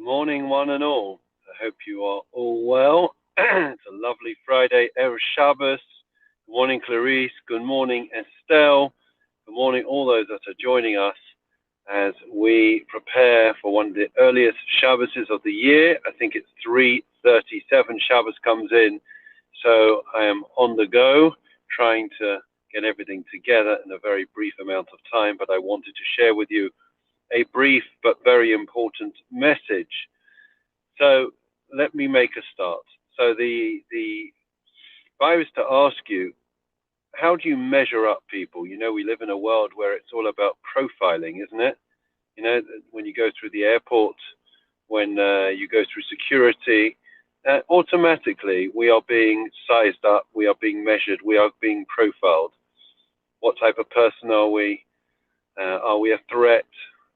Morning, one and all. I hope you are all well. It's a lovely Friday, Erev Shabbos. Good morning, Clarice. Good morning, Estelle. Good morning, all those that are joining us as we prepare for one of the earliest Shabboses of the year. I think it's 3:37 Shabbos comes in. So I am on the go, trying to get everything together in a very brief amount of time, but I wanted to share with you a brief but very important message. So let me make a start. So if I was to ask you, how do you measure up people? You know, we live in a world where it's all about profiling, isn't it? You know, when you go through the airport, when you go through security, automatically we are being sized up, we are being measured, we are being profiled. What type of person are we? Are we a threat?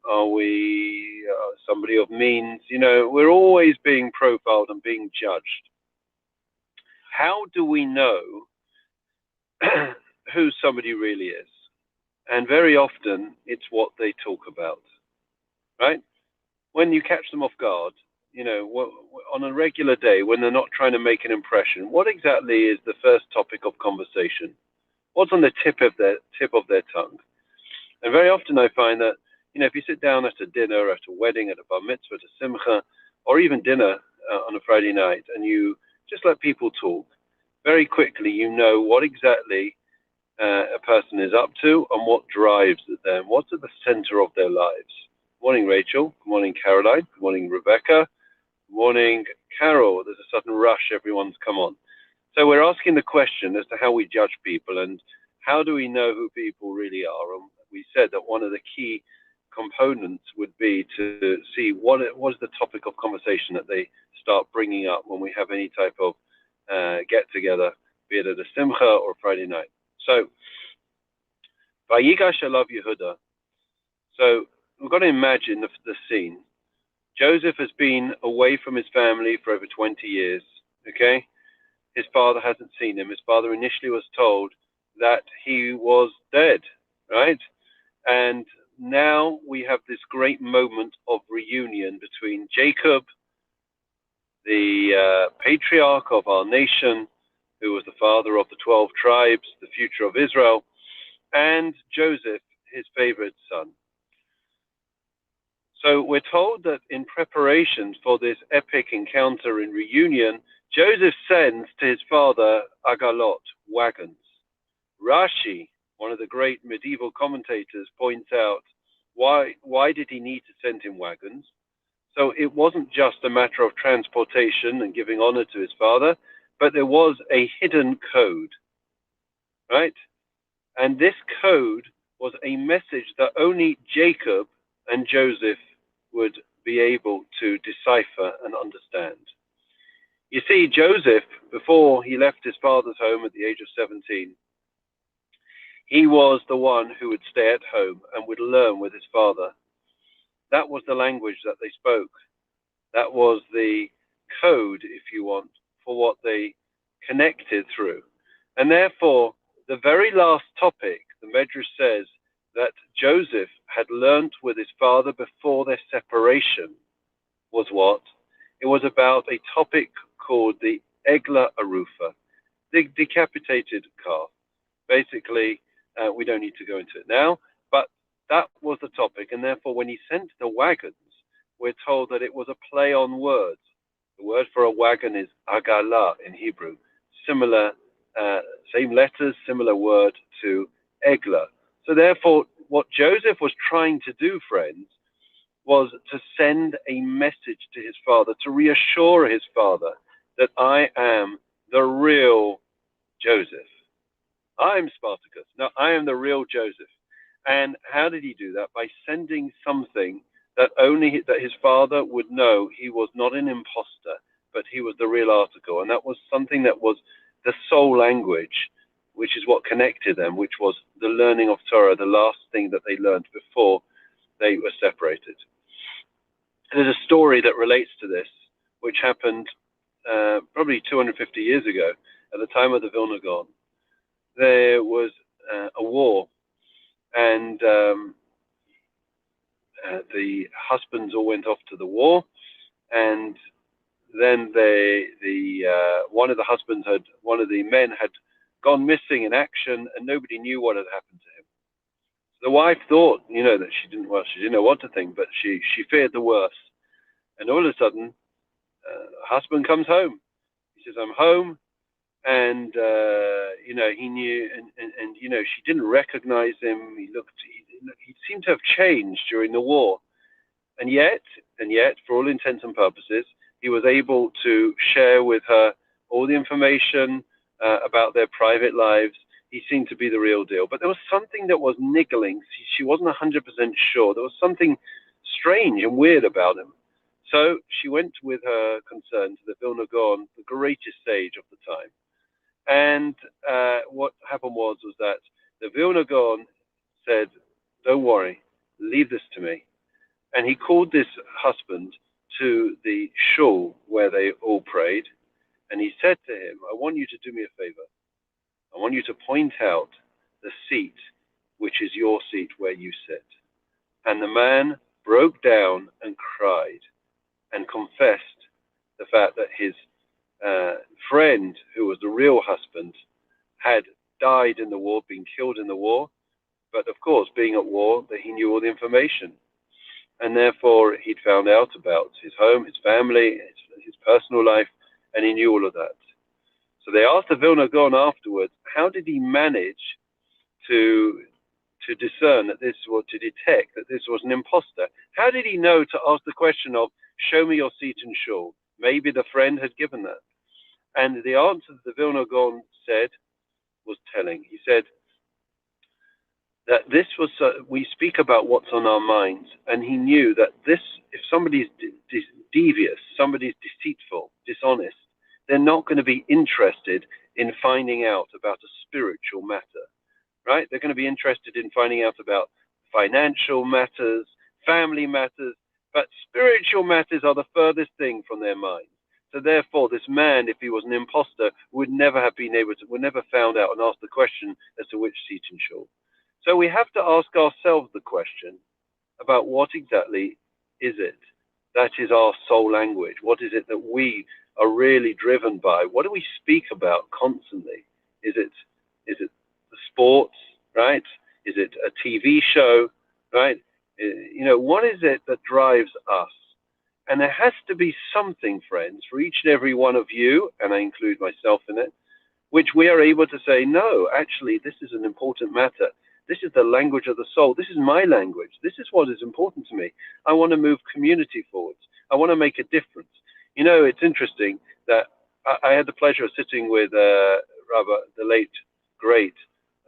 Are we somebody of means? You know, we're always being profiled and being judged. How do we know who somebody really is? And very often it's what they talk about, right? When you catch them off guard, you know, on a regular day when they're not trying to make an impression, what exactly is the first topic of conversation? What's on the tip of their tongue? And very often I find that, you know, if you sit down at a dinner, at a wedding, at a bar mitzvah, at a simcha, or even dinner on a Friday night, and you just let people talk, very quickly you know what exactly a person is up to and what drives them, what's at the center of their lives. Good morning, Rachel. Good morning, Caroline. Good morning, Rebecca. Good morning, Carol. There's a sudden rush. Everyone's come on. So we're asking the question as to how we judge people and how do we know who people really are. And we said that one of the key components would be to see what is the topic of conversation that they start bringing up when we have any type of get together, be it at a simcha or Friday night. So, Vayigash Yehuda. So we've got to imagine the scene. Joseph has been away from his family for over 20 years. Okay, his father hasn't seen him. His father initially was told that he was dead, right? And now we have this great moment of reunion between Jacob, the patriarch of our nation, who was the father of the 12 tribes, the future of Israel, and Joseph, his favorite son. So we're told that in preparation for this epic encounter and reunion, Joseph sends to his father agalot, wagons. Rashi, one of the great medieval commentators, points out why did he need to send him wagons? So it wasn't just a matter of transportation and giving honor to his father, but there was a hidden code, right? And this code was a message that only Jacob and Joseph would be able to decipher and understand. You see, Joseph, before he left his father's home at the age of 17, he was the one who would stay at home and would learn with his father. That was the language that they spoke. That was the code, if you want, for what they connected through. And therefore, the very last topic, the Medrash says, that Joseph had learnt with his father before their separation was what? It was about a topic called the Egla Arufa, the decapitated calf. Basically, we don't need to go into it now, but that was the topic. And therefore, when he sent the wagons, we're told that it was a play on words. The word for a wagon is agala in Hebrew. Similar, same letters, similar word to Egla. So therefore, what Joseph was trying to do, friends, was to send a message to his father, to reassure his father that I am the real Joseph. I'm Spartacus. No, I am the real Joseph. And how did he do that? By sending something that only that his father would know he was not an imposter, but he was the real article. And that was something that was the soul language, which is what connected them, which was the learning of Torah, the last thing that they learned before they were separated. There's a story that relates to this, which happened probably 250 years ago, at the time of the Vilna Gaon. There was a war, and the husbands all went off to the war, and then one of the men had gone missing in action, and nobody knew what had happened to him. The wife thought, that she didn't know what to think, but she feared the worst. And all of a sudden, her husband comes home. He says, "I'm home," and he knew, and she didn't recognize him. He seemed to have changed during the war, and yet, for all intents and purposes, he was able to share with her all the information about their private lives. He seemed to be the real deal, but there was something that was niggling. She wasn't 100% sure. There was something strange and weird about him. So she went with her concern to the Vilna Gaon, the greatest sage of the time. And what happened was that the Vilna Gaon said, "Don't worry, leave this to me." And he called this husband to the shul where they all prayed, and he said to him, "I want you to do me a favor. I want you to point out the seat which is your seat where you sit." And the man broke down and cried and confessed the fact that his friend, who was the real husband, had died in the war, been killed in the war. But of course, being at war, that he knew all the information. And therefore, he'd found out about his home, his family, his personal life, and he knew all of that. So they asked the Vilna Gaon afterwards, how did he manage to discern that to detect that this was an imposter? How did he know to ask the question of, "Show me your seat in shul"? Maybe the friend had given that. And the answer that the Vilna Gaon said was telling. He said that this was, we speak about what's on our minds, and he knew that if somebody's devious, somebody's deceitful, dishonest, they're not going to be interested in finding out about a spiritual matter, right? They're going to be interested in finding out about financial matters, family matters, but spiritual matters are the furthest thing from their minds. So therefore, this man, if he was an imposter, would never found out and asked the question as to which seat in shul. So we have to ask ourselves the question about what exactly is it that is our soul language? What is it that we are really driven by? What do we speak about constantly? Is it the sports, right? Is it a TV show, right? What is it that drives us? And there has to be something, friends, for each and every one of you, and I include myself in it, which we are able to say, no, actually, this is an important matter. This is the language of the soul. This is my language. This is what is important to me. I want to move community forwards. I want to make a difference. It's interesting that I had the pleasure of sitting with the late, great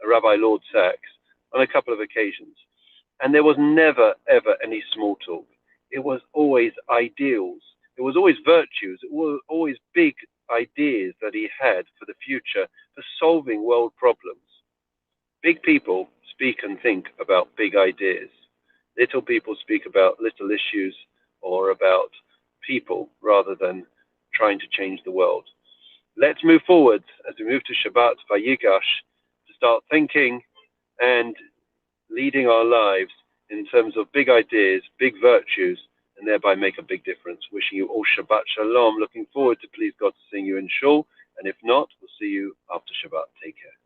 Rabbi Lord Sachs on a couple of occasions. And there was never, ever any small talk. It was always ideals. It was always virtues. It was always big ideas that he had for the future, for solving world problems. Big people speak and think about big ideas. Little people speak about little issues or about people rather than trying to change the world. Let's move forward as we move to Shabbat, Vayigash, to start thinking and leading our lives in terms of big ideas, big virtues, and thereby make a big difference. Wishing you all Shabbat Shalom. Looking forward to, please God, to seeing you in Shul. And if not, we'll see you after Shabbat. Take care.